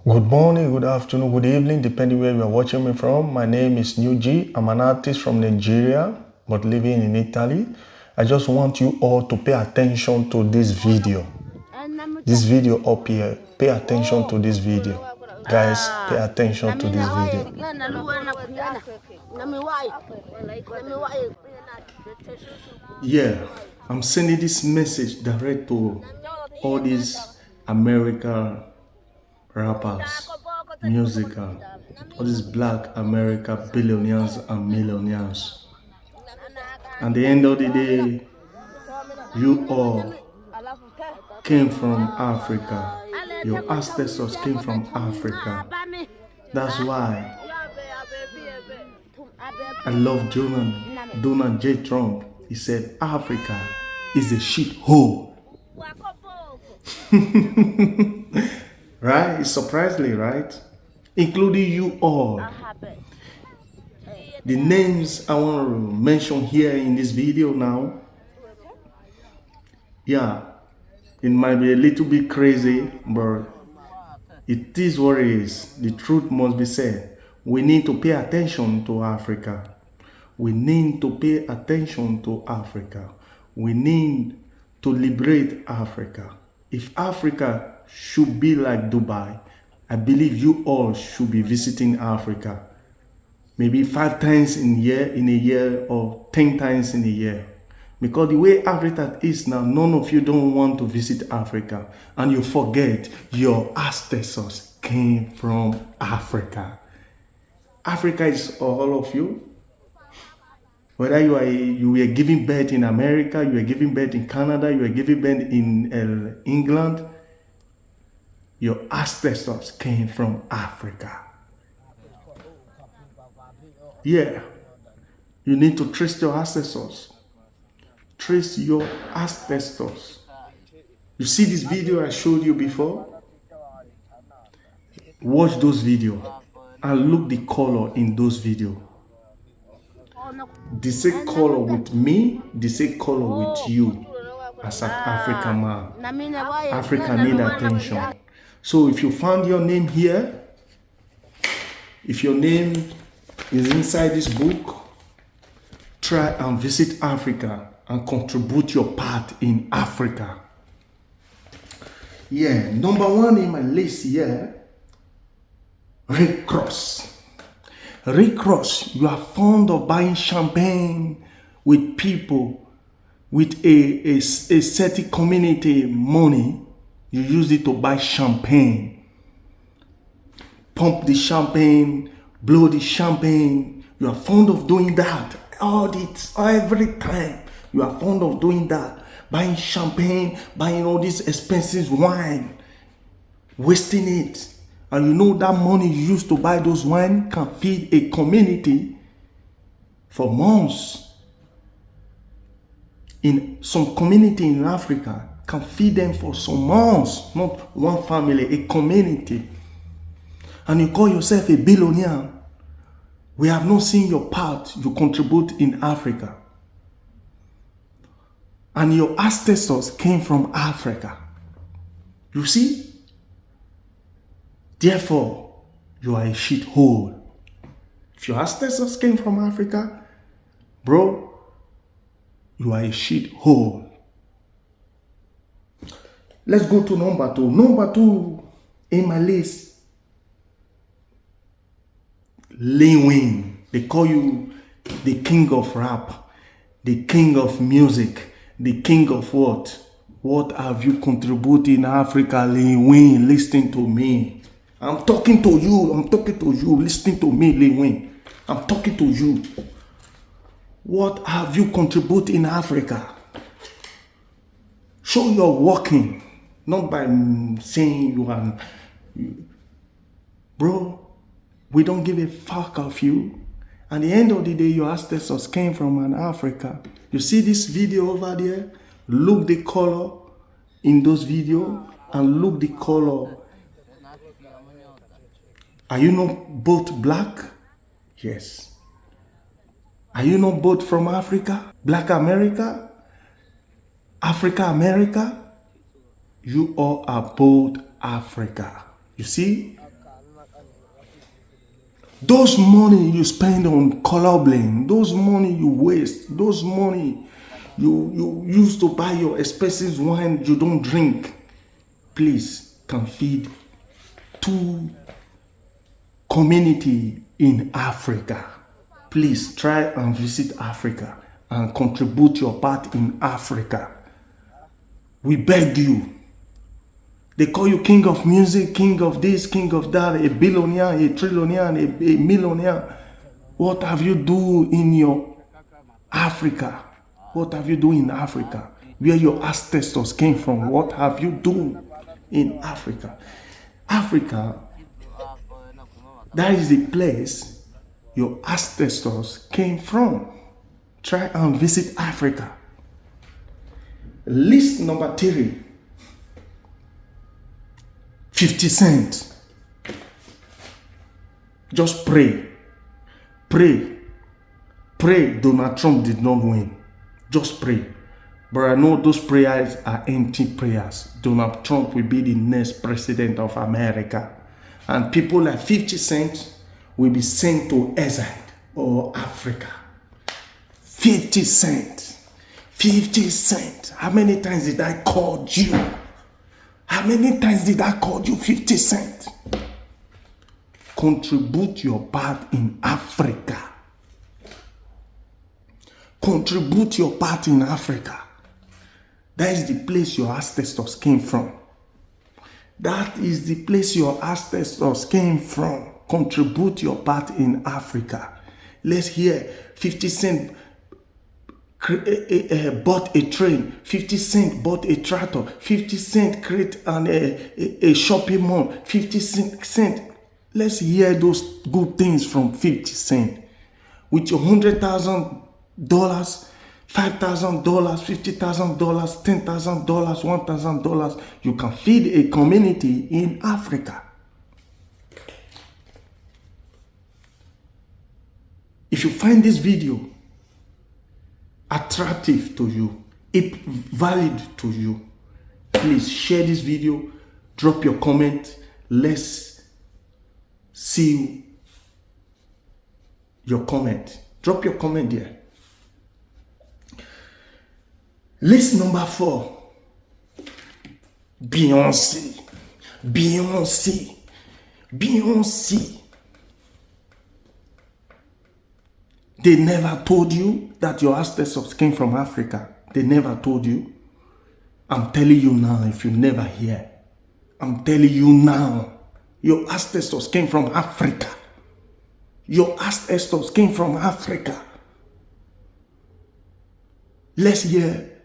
Good morning, good afternoon, good evening, depending where you are watching me from. My name is New G. I'm an artist from Nigeria, but living in Italy. I just want you all to pay attention to this video. This video up here. Pay attention to this video. Guys, pay attention to this video. Yeah, I'm sending this message direct to all these American rappers, musical, all these black America billionaires and millionaires. At the end of the day, you all came from Africa. Your ancestors came from Africa. That's why I love Donald J. Trump. He said Africa is a shit hole. Right? It's surprisingly right? Including you all. The names I want to mention here in this video now. Yeah, it might be a little bit crazy, but it is what it is. The truth must be said. We need to pay attention to Africa. We need to pay attention to Africa. We need to liberate Africa. If Africa should be like Dubai, I believe you all should be visiting Africa. Maybe 5 times in a year, or 10 times in a year. Because the way Africa is now, none of you don't want to visit Africa. And you forget your ancestors came from Africa. Africa is all of you. Whether you were giving birth in America, you were giving birth in Canada, you were giving birth in England, your ancestors came from Africa. Yeah, you need to trace your ancestors. Trace your ancestors. You see this video I showed you before? Watch those videos and look the color in those videos. The same color with me, the same color with you as an African man. Africa need attention. So if you found your name here, if your name is inside this book, try and visit Africa and contribute your part in Africa. Yeah, number 1 in my list here, Rick Ross. Rick Ross, you are fond of buying champagne with people with a certain community money. You use it to buy champagne. Pump the champagne, blow the champagne. You are fond of doing that. Every time. You are fond of doing that. Buying champagne, buying all this expensive wine. Wasting it. And you know that money you used to buy those wine can feed a community for months. In some community in Africa can feed them for some months, not one family, a community. And you call yourself a billionaire. We have not seen your part you contribute in Africa. And your ancestors came from Africa. You see? Therefore, you are a shithole. If your ancestors came from Africa, bro, you are a shithole. Let's go to number 2. Number 2 in my list, Lil Wayne. They call you the king of rap, the king of music, the king of what? What have you contributed in Africa, Lil Wayne? Listen to me. I'm talking to you. Listen to me, Lil Wayne. I'm talking to you. What have you contributed in Africa? Show your working. Not by saying you are... Bro, we don't give a fuck of you. At the end of the day, your ancestors came from Africa. You see this video over there? Look the color in those videos and look the color. Are you not both black? Yes. Are you not both from Africa? Black America? Africa America? You all are both Africa. You see? Those money you spend on colourblind, those money you waste, those money you use to buy your expensive wine you don't drink, please can feed 2 community in Africa. Please try and visit Africa and contribute your part in Africa. We beg you. They call you king of music, king of this, king of that, a billionaire, a trillionaire, a millionaire. What have you do in your Africa? What have you do in Africa? Where your ancestors came from? What have you done in Africa? Africa, that is the place your ancestors came from. Try and visit Africa. List number 3. 50 Cent. Just pray. Pray. Pray Donald Trump did not win. Just pray. But I know those prayers are empty prayers. Donald Trump will be the next president of America. And people like 50 Cent will be sent to exile or Africa. 50 Cent. 50 Cent. How many times did I call you? How many times did I call you 50 Cent? Contribute your part in Africa. Contribute your part in Africa. That is the place your ancestors came from. That is the place your ancestors came from. Contribute your part in Africa. Let's hear 50 Cent bought a train, 50 Cent bought a tractor, 50 Cent create a shopping mall, 50 Cent. Let's hear those good things from 50 Cent. With your $100,000, $5,000, $50,000, $10,000, $1,000, you can feed a community in Africa. If you find this video attractive to you, it valid to you, please share this video, drop your comment. Let's see your comment. Drop your comment there. List number 4. Beyonce. Beyonce. Beyonce. They never told you that your ancestors came from Africa. They never told you. I'm telling you now, if you never hear. I'm telling you now. Your ancestors came from Africa. Your ancestors came from Africa. Let's hear